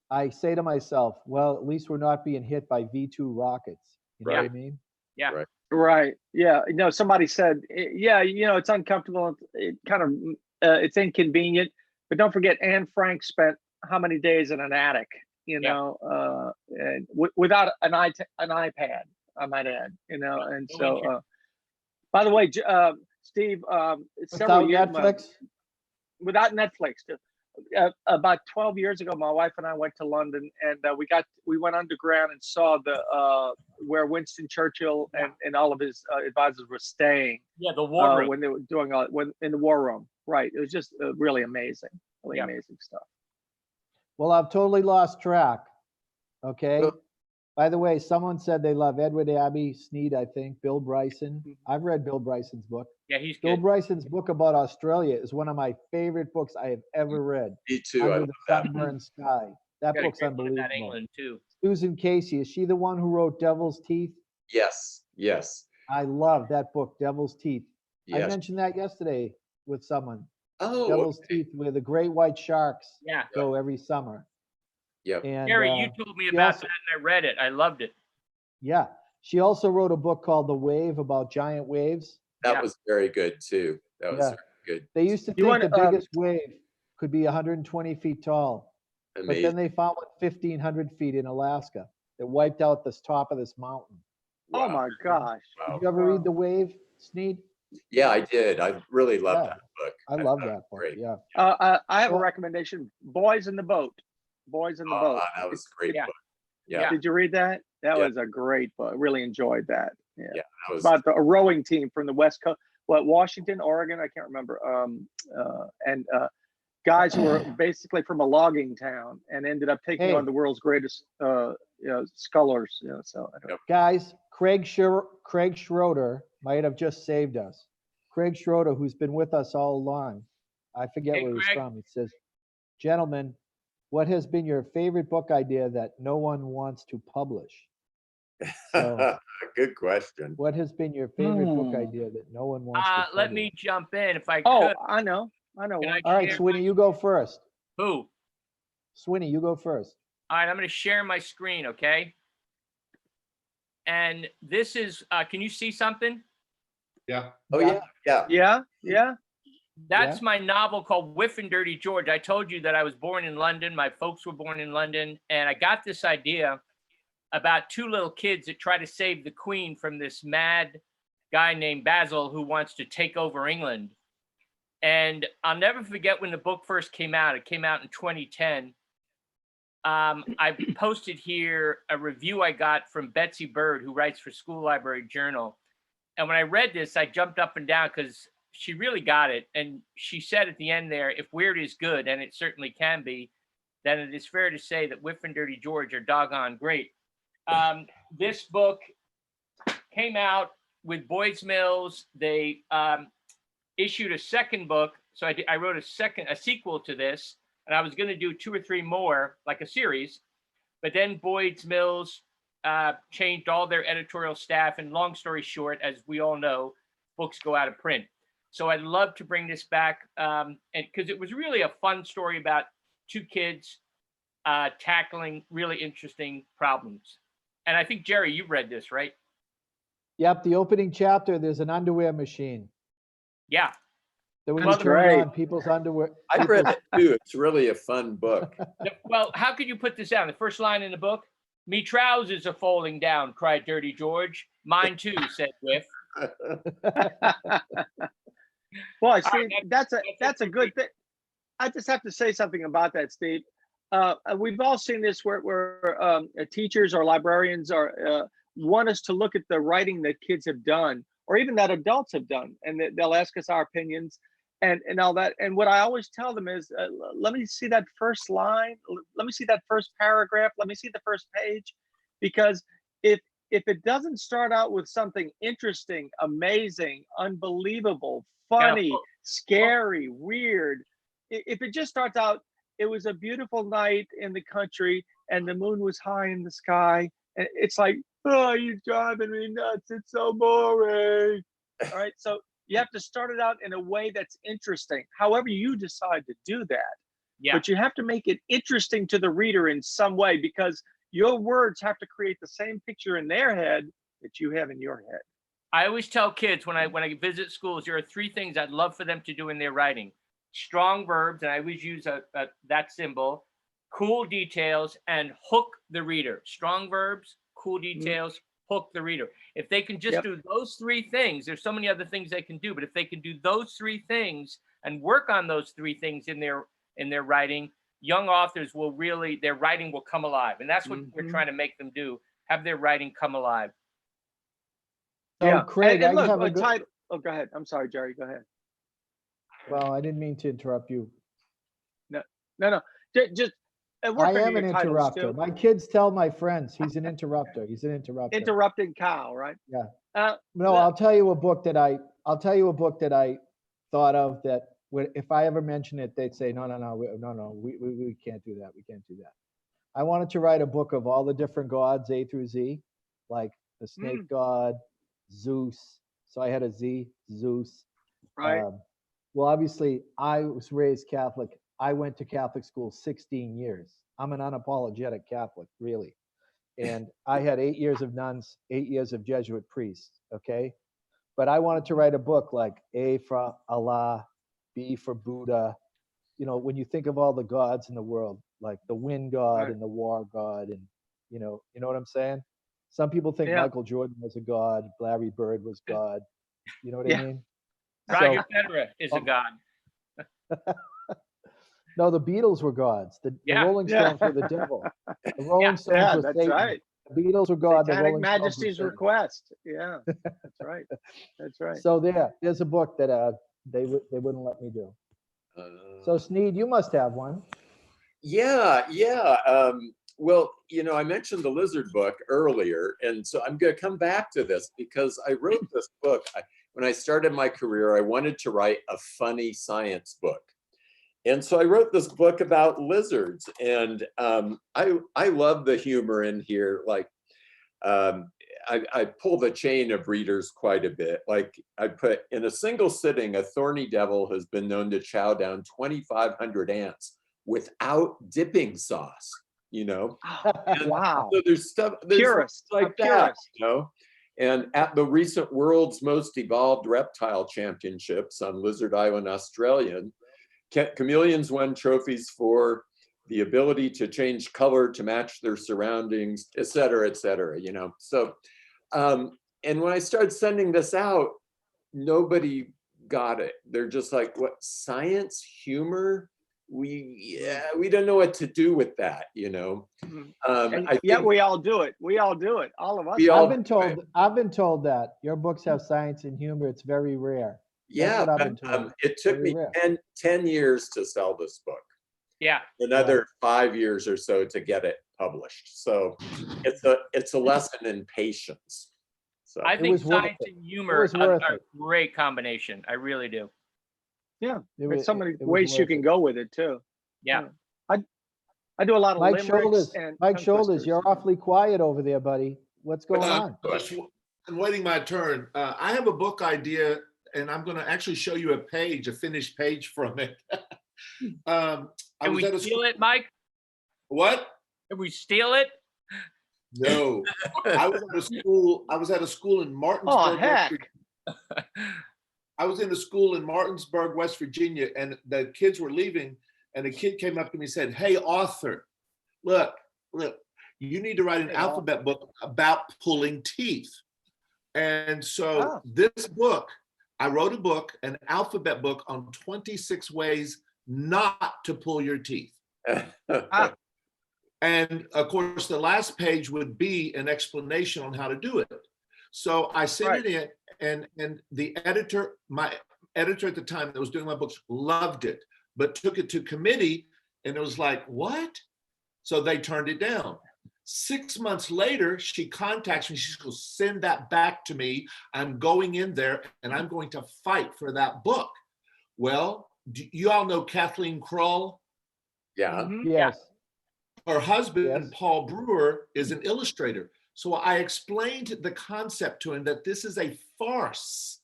I say to myself, well, at least we're not being hit by V2 rockets. You know what I mean? Yeah. Right. Right. Yeah. Somebody said, yeah, it's uncomfortable. It kind of, it's inconvenient. But don't forget, Anne Frank spent how many days in an attic, and without an iPad, I might add, and so, by the way, Steve, several Without years, Netflix? without Netflix, about 12 years ago, my wife and I went to London, and we went underground and saw where Winston Churchill and all of his advisors were staying. Yeah, the war room. When they were doing in the war room. Right. It was just really amazing. Really Yeah. amazing stuff. Well, I've totally lost track. Okay. Well- By the way, someone said they love Edward Abbey, Sneed, I think, Bill Bryson. I've read Bill Bryson's book. Yeah, he's Bill good. Bryson's book about Australia is one of my favorite books I have ever read. Me too. I Under love the that. Sunburned Sky. That Got a book's great one about unbelievable. England too. Susan Casey, is she the one who wrote Devil's Teeth? Yes, yes, I love that book, Devil's Teeth. I yes. mentioned that yesterday with someone. Oh, Devil's okay. Teeth, where the great white sharks Yeah. go every summer. Yep. And Gary, you told me she about also- that and I read it. I loved it. yeah, she also wrote a book called The Wave about giant waves. That Yeah. was very good too. That was Yeah. very good. They used to You think wanna, the biggest wave could be 120 feet tall, but Amazing. then they found one 1,500 feet in Alaska that wiped out the top of this mountain. Oh Wow. my gosh. Wow. Did you ever read The Wave, Sneed? Yeah, I did. I really loved Yeah. that book. I thought love it that was book. Great. Yeah. I have a Well- recommendation. Boys in the Boat. Boys in the Oh, Boat. that was a great Yeah. book. Yeah, Yeah. Did you read that? That Yeah. was a great book. Really enjoyed that. Yeah. yeah, that was About a rowing team from the West Coast, Washington, Oregon, I can't remember. And guys who were basically from a logging town and ended up taking Hey. on the world's greatest scullers. So anyway. Guys, Craig Schroeder might have just saved us. Craig Schroeder, who's been with us all along. I forget Hey, where he's Craig. from. He says, gentlemen, what has been your favorite book idea that no one wants to publish? So, good question. what has been your favorite book Hmm. idea that no one wants to publish? Let me jump in if I Oh, could. I know Can one. I All right, share Sweeney, you go first. Who? Sweeney, you go first. All right, I'm going to share my screen, okay? And this is, can you see something? Yeah. Oh Yeah. yeah. Yeah. That's my novel called Whiff and Dirty George. I told you that I was born in London. My folks were born in London. And I got this idea about two little kids that try to save the queen from this mad guy named Basil who wants to take over England. And I'll never forget when the book first came out. It came out in 2010. I posted here a review I got from Betsy Bird, who writes for School Library Journal. And when I read this, I jumped up and down because she really got it. And she said at the end there, if weird is good, and it certainly can be, then it is fair to say that Whiff and Dirty George are doggone great. This book came out with Boyd's Mills. They issued a second book. So I wrote a sequel to this. And I was going to do 2 or 3 more, like a series. But then Boyd's Mills changed all their editorial staff. And long story short, as we all know, books go out of print. So I'd love to bring this back. And because it was really a fun story about 2 kids tackling really interesting problems. And I think, Jerry, you read this, right? Yep, the opening chapter, there's an underwear machine. Yeah. That when That's you turn great. on people's underwear. I read it too. It's really a fun book. Well, how could you put this down? The first line in the book, "Me trousers are falling down," cried Dirty George. "Mine too," said Whiff. Well, right, Steve, that's a it. good thing. I just have to say something about that, Steve. We've all seen this where teachers or librarians want us to look at the writing that kids have done, or even that adults have done, and they'll ask us our opinions and all that. And what I always tell them is, let me see that first line, let me see that first paragraph, let me see the first page, because if it doesn't start out with something interesting, amazing, unbelievable, funny, scary, weird, if it just starts out, it was a beautiful night in the country and the moon was high in the sky, and it's like, oh, you're driving me nuts, it's so boring. All right, so you have to start it out in a way that's interesting, however you decide to do that. Yeah. But you have to make it interesting to the reader in some way, because your words have to create the same picture in their head that you have in your head. I always tell kids when I visit schools, there are 3 things I'd love for them to do in their writing: strong verbs, and I always use that symbol, cool details, and hook the reader. Strong verbs, cool details, hook the reader. If they can just do those 3 things, there's so many other things they can do, but if they can do those 3 things and work on those 3 things in their writing, young authors will really, their writing will come alive. And that's what we're trying to make them do, have their writing come alive. So, Craig, and I look, have a a good, title. Oh, go ahead. I'm sorry, Jerry. Go ahead. well, I didn't mean to interrupt you. No, No. Just work I on am your an titles, interrupter. too. My kids tell my friends he's an interrupter. He's an interrupter. Interrupting cow, right? Yeah. No, I'll tell you a book that I thought of that if I ever mention it, they'd say, no, we can't do that. We can't do that. I wanted to write a book of all the different gods, A through Z, like the snake god, Zeus. So I had a Z, Zeus. Right. Well, obviously, I was raised Catholic. I went to Catholic school 16 years. I'm an unapologetic Catholic, really. And I had 8 years of nuns, 8 years of Jesuit priests, okay? But I wanted to write a book like A for Allah, B for Buddha. You know, when you think of all the gods in the world, like the wind god and the war god, and you know what I'm saying? Some people think Michael Jordan was a god, Larry Bird was God. You know what I mean? Roger Federer is a god. No, the Beatles were gods. The Rolling Stones were the devil. The Rolling Stones were that's Satan. right. The Beatles were God. The Satanic Rolling Stones were Majesty's Satan. request. Yeah, that's right. That's right. So there's a book that they wouldn't let me do. So Sneed, you must have one. Yeah. Well, you know, I mentioned the lizard book earlier, and so I'm going to come back to this because I wrote this book. When I started my career, I wanted to write a funny science book. And so I wrote this book about lizards, and I love the humor in here. Like, I pull the chain of readers quite a bit. Like, I put, in a single sitting, a thorny devil has been known to chow down 2,500 ants without dipping sauce, you know? Wow. So there's stuff like that, you know? And at the recent World's Most Evolved Reptile Championships on Lizard Island, Australia, chameleons won trophies for the ability to change color to match their surroundings, et cetera, you know? So, and when I started sending this out, nobody got it. They're just like, what, science, humor? We don't know what to do with that, you know? We all do it. We all do it. All of us. I've been told that your books have science and humor. It's very rare. Yeah, it took me 10 years to sell this book. Yeah. Another 5 years or so to get it published. So it's a lesson in patience. So I think science and humor are a great combination. I really do. Yeah, there's so many ways you can go with it too. Yeah. I do a lot of Mike Shoulders. and Mike Shoulders, you're awfully quiet over there, buddy. What's going on? I'm waiting my turn. I have a book idea, and I'm going to actually show you a finished page from it. Can we steal it, Mike? What? Can we steal it? No. I was at a school in Martinsburg. Oh, heck. I was in a school in Martinsburg, West Virginia, and the kids were leaving, and a kid came up to me and said, "Hey, author, look, you need to write an alphabet book about pulling teeth." And so this book, I wrote a book, an alphabet book on 26 ways not to pull your teeth. And of course, the last page would be an explanation on how to do it. So I sent it in, and the editor, my editor at the time that was doing my books, loved it, but took it to committee, and it was like, what? So they turned it down. 6 months later, she contacts me. She goes, "Send that back to me. I'm going in there, and I'm going to fight for that book." Well, you all know Kathleen Kroll? Yeah. Yes. Her husband, Paul Brewer, is an illustrator. So I explained the concept to him that this is a farce.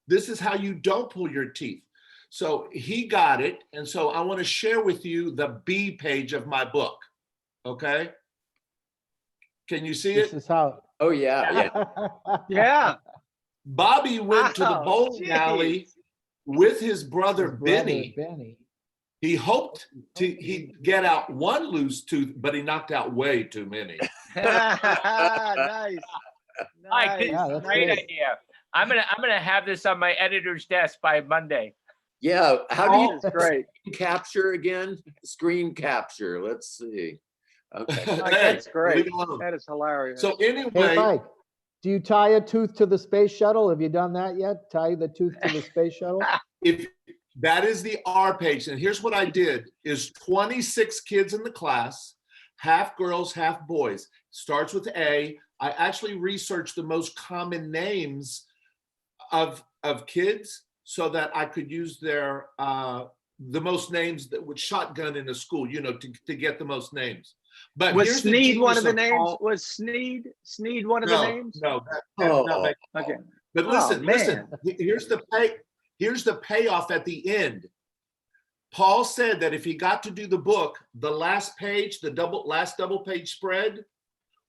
This is how you don't pull your teeth. So he got it. And so I want to share with you the B page of my book. Okay. Can you see it? This is how. Oh, yeah. Yeah. Bobby went to the bowling alley with his brother Benny. He hoped he'd get out one loose tooth, but he knocked out way too many. Nice. Mike, this is a great idea. I'm gonna have this on my editor's desk by Monday. Yeah. How do you screen capture again? Screen capture. Let's see. Okay. That's great. That is hilarious. So anyway, hey Mike, do you tie a tooth to the space shuttle? Have you done that yet? Tie the tooth to the space shuttle? That is the R page. And here's what I did is 26 kids in the class, half girls, half boys. Starts with A. I actually researched the most common names of kids so that I could use their the most names that would shotgun in a school, you know, to get the most names. But Was here's the Sneed one genius of the of names? Paul- Was Sneed one of the names? No, Oh. Okay. But listen, Oh, listen. man. Here's the payoff at the end. Paul said that if he got to do the book, the last page, the last double page spread,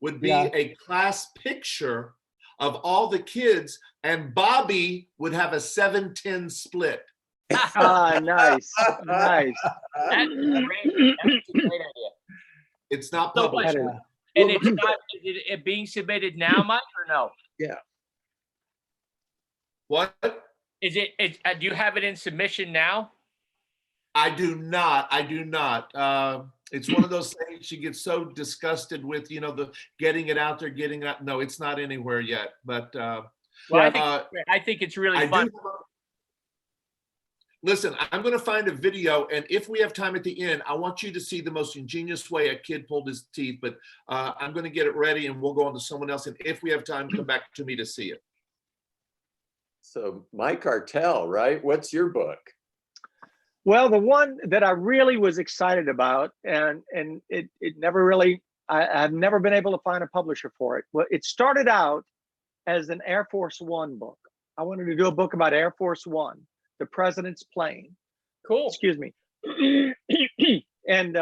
would be Yeah. a class picture of all the kids, and Bobby would have a 7-10 split. Ah, nice, nice. That's great. That's a great idea. It's not So published. Yeah. And it's not, is it being submitted now, Mike, or no? What? Is it, do you have it in submission now? I do not. I do not. It's one of those things you get so disgusted with, you know, the getting it out there, getting it out. No, it's not anywhere yet. But Well, Yeah, I think it's really I fun. do. Listen, I'm going to find a video, and if we have time at the end, I want you to see the most ingenious way a kid pulled his teeth. But I'm going to get it ready, and we'll go on to someone else. And if we have time, come back to me to see it. So Mike Artell, right? What's your book? Well, the one that I really was excited about, and it never really, I've never been able to find a publisher for it. Well, it started out as an Air Force One book. I wanted to do a book about Air Force One, the president's plane. Cool. Excuse me. And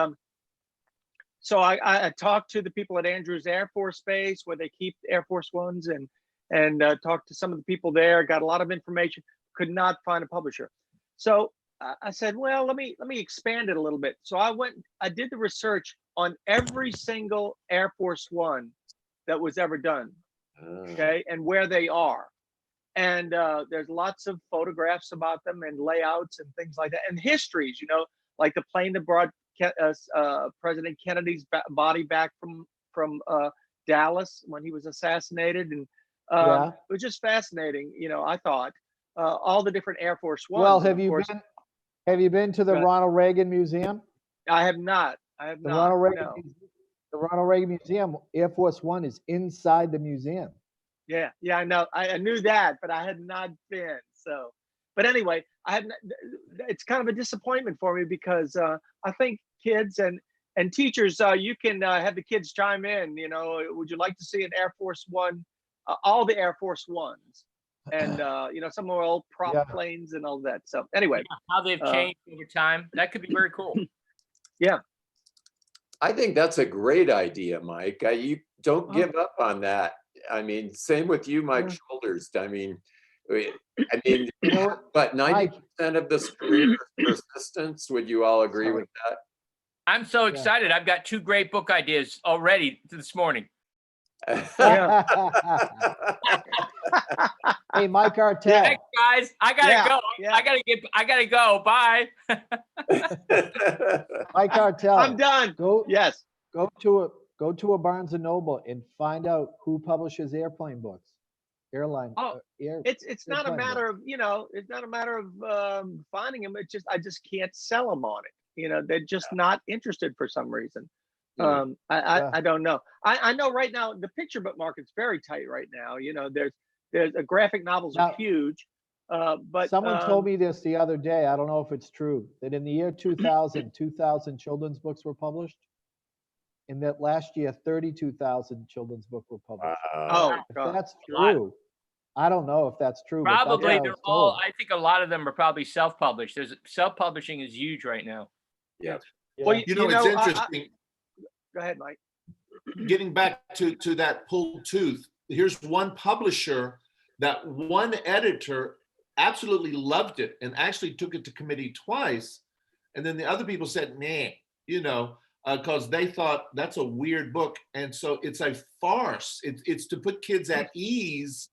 so I talked to the people at Andrews Air Force Base, where they keep Air Force Ones, and talked to some of the people there, got a lot of information, could not find a publisher. So I said, well, let me expand it a little bit. So I did the research on every single Air Force One that was ever done, okay, and where they are. And there's lots of photographs about them and layouts and things like that, and histories, you know, like the plane that brought President Kennedy's body back from Dallas when he was assassinated. And it was just fascinating, you know, I thought, all the different Air Force Ones. Well, have you been to the Ronald Reagan Museum? I have not. I have The not. Ronald Reagan, No. the Ronald Reagan Museum, Air Force One is inside the museum. Yeah, I know. I knew that, but I had not been. So, but anyway, it's kind of a disappointment for me, because I think kids and teachers, you can have the kids chime in. You know, would you like to see an Air Force One, all the Air Force Ones, and you know, some more old prop planes and all that. So anyway, How they've changed over time. That could be very cool. Yeah. I think that's a great idea, Mike. You don't give up on that. I mean, same with you, Mike Shoulders. I mean, but 90% of this career is persistence. Would you all agree with that? I'm so excited. I've got 2 great book ideas already this morning. Yeah. Hey, Mike Artell. Thanks, guys. I gotta go. Yeah. I gotta go. Bye. Mike Artell. I'm done. Yes. Go to a Barnes and Noble and find out who publishes airplane books. Airline. It's not a matter of, you know, it's not a matter of finding them. It's just, I just can't sell them on it. You know, they're just not interested for some reason. I don't know. I know right now the picture book market's very tight right now. You know, there's a graphic novels are huge. But someone told me this the other day. I don't know if it's true, that in the year 2000 children's books were published. In that last year, 32,000 children's books were published. Oh, if that's true. I don't know if that's true. Probably but they're all. I think a lot of them are probably self-published. Self-publishing is huge right now. Yeah. Well, You know, it's interesting. Go ahead, Mike. Getting back to that pulled tooth, here's one publisher that one editor absolutely loved it and actually took it to committee twice. And then the other people said, nah, you know, because they thought that's a weird book. And so it's a farce. It's to put kids at ease,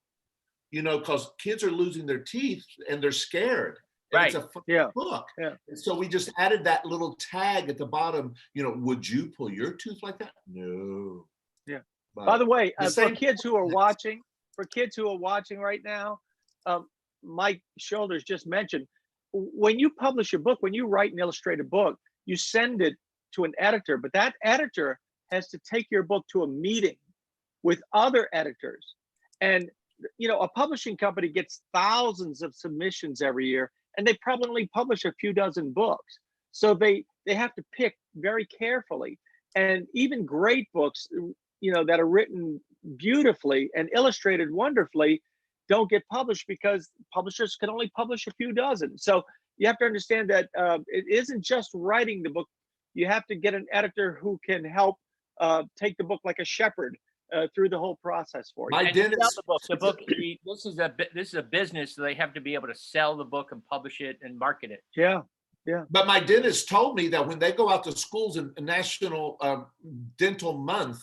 you know, because kids are losing their teeth and they're scared. And Right. It's a book. Yeah. And so we just added that little tag at the bottom, you know, would you pull your tooth like that? No. Yeah. But By the way, the for same- kids who are watching right now, Mike Shoulders just mentioned, when you publish a book, when you write and illustrate a book, you send it to an editor, but that editor has to take your book to a meeting with other editors. And, you know, a publishing company gets thousands of submissions every year, and they probably only publish a few dozen books. So they have to pick very carefully. And even great books, you know, that are written beautifully and illustrated wonderfully don't get published because publishers can only publish a few dozen. So you have to understand that it isn't just writing the book. You have to get an editor who can help take the book like a shepherd through the whole process for you. My And sell dentist, the book. The book. This is a business, so they have to be able to sell the book and publish it and market it. Yeah. but my dentist told me that when they go out to schools in National Dental Month,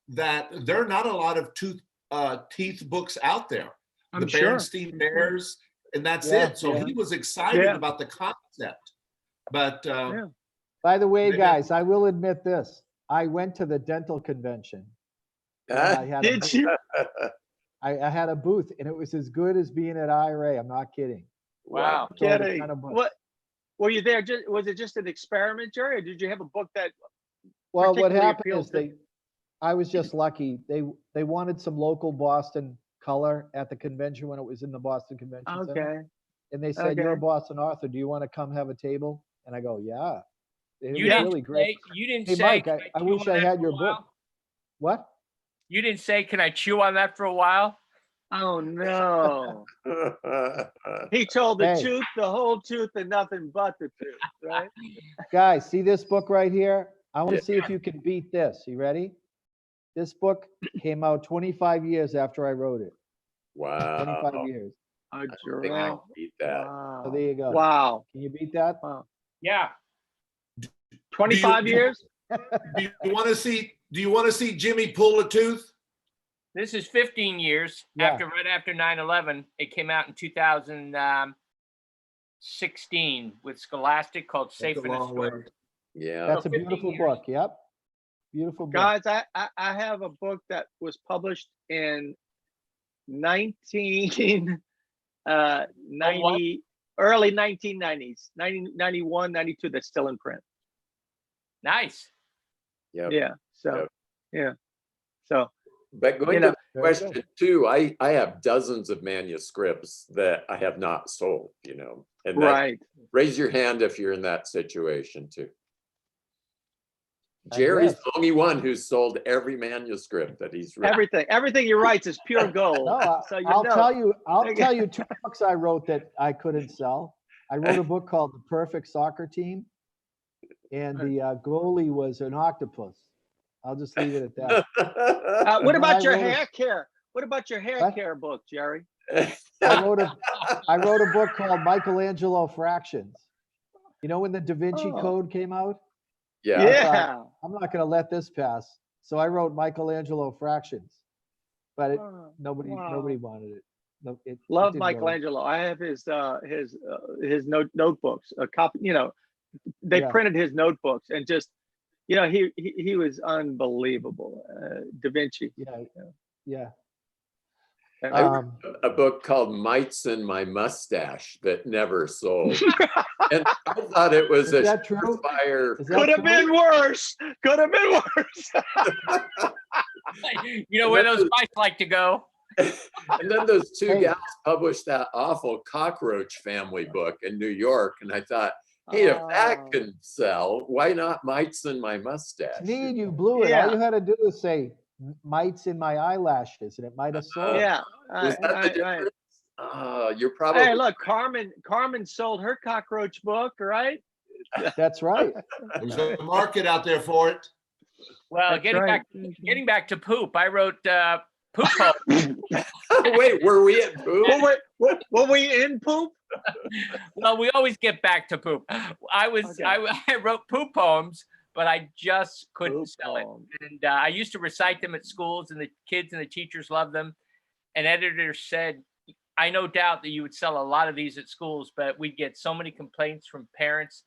that there are not a lot of teeth books out there. I'm the sure. Berenstein Bears, and that's Yeah, it. So yeah. he was excited Yeah. about the concept. But By the way, Maybe- guys, I will admit this. I went to the dental convention. and I had a Did booth- you? I had a booth, and it was as good as being at IRA. I'm not kidding. Wow. Sold a Kidding. ton of books. What? Were you there? Was it just an experiment, Jerry, or did you have a book that? Well, what particularly happened appeals is to- I was just lucky. They wanted some local Boston color at the convention when it was in the Boston Convention Center. Okay. And they said, "You're a Okay. Boston author. Do you want to come have a table?" And I go, "Yeah." It You was didn't really great. say. You didn't Hey, say. Mike, "Can I chew wish on I that had for a your book. while?" What? You didn't say, "Can I chew on that for a while?" Oh no. He told the Hey. truth, the whole truth, and nothing but the truth, right? Guys, see this book right here? I want to see if you can beat this. You ready? This book came out 25 years after I wrote it. 25 Wow. years. A I think I giraffe. can beat that. Wow. So there you go. Wow. Can you beat that? Wow. Yeah. 25 years? do you want to see? Do you want to see Jimmy pull a tooth? This is 15 years Yeah. right after 9/11. It came out in 2016 with Scholastic called Safe That's a in the long way. Store. Yeah. That's a 15 beautiful years. book. Yep. Beautiful book. Guys, I have a book that was published in 1990, early 1990s, 1991, 92, that's still in print. Nice. Yep. Yeah. So, Yep. yeah. So, But going You to know, the Very good. question too, I have dozens of manuscripts that I have not sold, you know, and that, right. raise your hand if you're in that situation too. I Jerry's guess. the only one who's sold every manuscript that he's written. Everything he writes is pure gold. No, So you I'll know. tell you two books I wrote that I couldn't sell. I wrote a book called The Perfect Soccer Team, and the goalie was an octopus. I'll just leave it at that. What And then about I your wrote a- hair care? What about your hair What? care book, Jerry? I wrote a book called Michelangelo Fractions. You know when the Da Vinci Oh. Code came out? Yeah. Yeah. I'm not going to let this pass. So I wrote Michelangelo Fractions, but Oh, nobody wow. wanted it. No, it Love didn't go. Michelangelo. I have his notebooks, a copy, you know, they Yeah. printed his notebooks, and just, you know, he was unbelievable. Da Vinci. Yeah. I Uh, Um, a book called Mites in My Mustache that never sold. And I thought it was Is a that true? surefire. Is that Could have true? been worse. Could have been worse. You know where those mice like to go. And then those two Hey. gals published that awful Cockroach Family book in New York. And I thought, hey, if that Oh. can sell, why not Mites in My Mustache? Sneed, you blew it. Yeah. All you had to do was say mites in my eyelashes, and it might have sold. Yeah. Was that the right. difference? You're probably Hey, look, Carmen sold her cockroach book, right? That's right. There's a market out there for it. Well, That's getting right. back to poop, I wrote poop poems. Wait, were we at poop? Were we in poop? Well, we always get back to poop. I wrote poop poems, but I just couldn't Poop sell it. poem. And I used to recite them at schools, and the kids and the teachers loved them. And editors said, I no doubt that you would sell a lot of these at schools, but we'd get so many complaints from parents.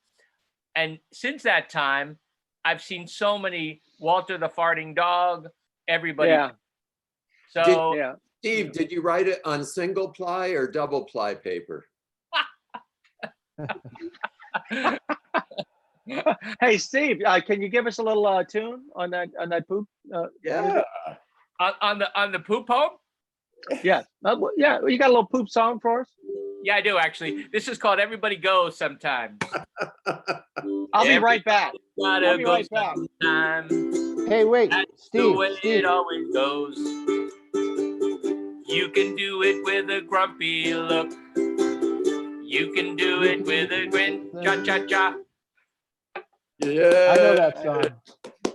And since that time, I've seen so many Walter the Farting Dog, everybody. Yeah. So Yeah. Steve, did you write it on single ply or double ply paper? Hey, Steve, can you give us a little tune on that poop? Yeah. On the poop poem? Yeah. Yeah. You got a little poop song for us? Yeah, I do actually. This is called "Everybody Goes Sometimes." I'll be right back. Gotta I'll be go right back. sometime. Hey, wait, That's the Steve, way Steve. it always goes. You can do it with a grumpy look. You can do it with a grin. Cha cha cha. Yeah. I know that song.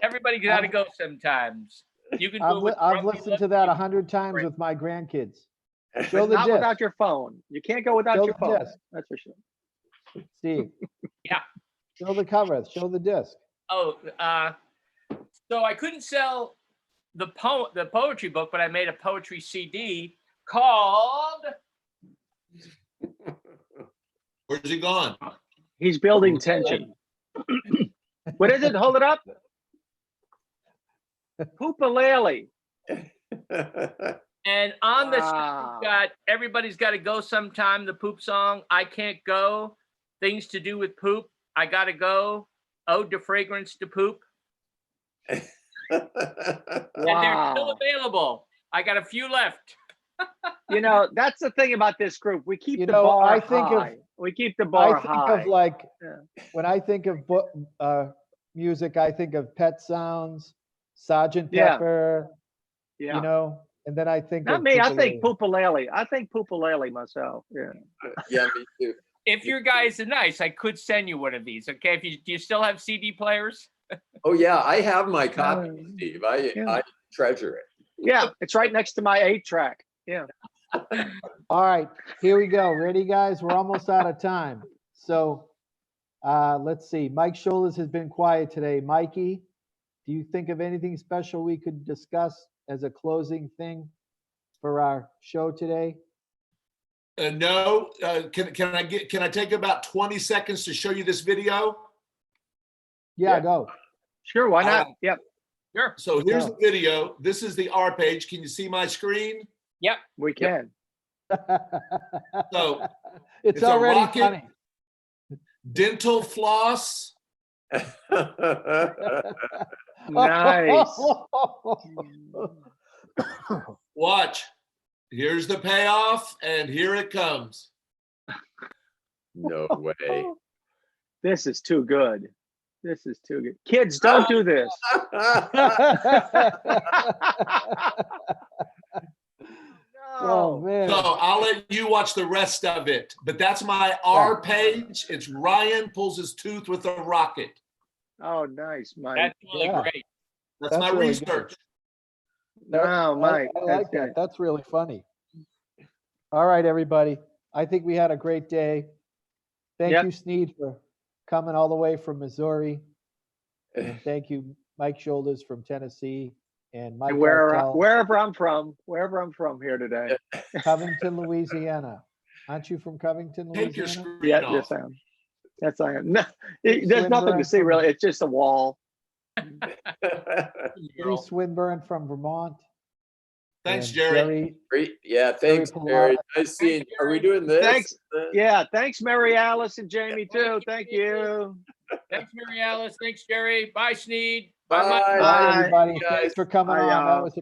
Everybody gotta go sometimes. You can do it with a I've grumpy listened look. to that 100 times with my grandkids. Show But the not disc, without your phone. You can't go without Show your the phone. disc. That's for sure. Steve. Yeah. Show the cover. Show the disc. Oh, so I couldn't sell the poetry book, but I made a poetry CD called Where's he gone? He's building tension. What is it? Hold it up. Poopalele. And on the Wow. got Everybody's Got to Go Sometime, the poop song, I Can't Go, Things to Do with Poop, I Gotta Go, Ode to Fragrance to Poop. And they're still Wow. available. I got a few left. You know, that's the thing about this group. We keep You the know, bar I think of- high. We keep the bar I think high. of like, Yeah. when I think of music, I think of Pet Sounds, Sergeant Yeah. Pepper, Yeah. you know, and then I think Not of me. I think Poopalele. Poopalele. I think Poopalele myself. Yeah. Yeah, me too. If your guys are nice, I could send you one of these. Okay, do you still have CD players? Oh yeah, I have my copy, Um, Steve. yeah. I treasure it. Yeah. It's right next to my 8-track. Yeah. All right, here we go. Ready, guys? We're almost out of time. So let's see. Mike Shoulders has been quiet today. Mikey, do you think of anything special we could discuss as a closing thing for our show today? No. Can I take about 20 seconds to show you this video? Yeah, go. Sure. Why not? Yep. Sure. So here's Go. the video. This is the R page. Can you see my screen? Yep. We can. So It's it's a already rocket. funny. Dental floss. Nice. Watch. Here's the payoff, and here it comes. No way. This is too good. This is too good. Kids, don't do this. Oh No. man. So I'll let you watch the rest of it. But that's my R page. It's Ryan pulls his tooth with a rocket. Oh, nice, Mike. That's really Yeah. great. That's That's my really research. Wow, Mike. I That's like good. that. That's really funny. All right, everybody. I think we had a great day. Thank Yep. you, Sneed, for coming all the way from Missouri. And thank you, Mike Shoulders from Tennessee, and Mike And Artell, wherever I'm from here today. Covington, Louisiana. Aren't you from Covington, Take your Louisiana? screen Yeah, off. yes, I am. Yes, I am. No, there's nothing to see really. It's just a wall. Lee Swinburne from Vermont. Thanks, and Jerry. Great. Yeah, thanks, Very Jerry. polite. Nice seeing. Are we doing this? Thanks. Yeah, thanks, Mary Alice and Jamie too. Thank you. Thanks, Mary Alice. Thanks, Jerry. Bye, Sneed. Bye. Mike. Bye, Bye. everybody. guys. Thanks for coming Bye, on. That y'all. was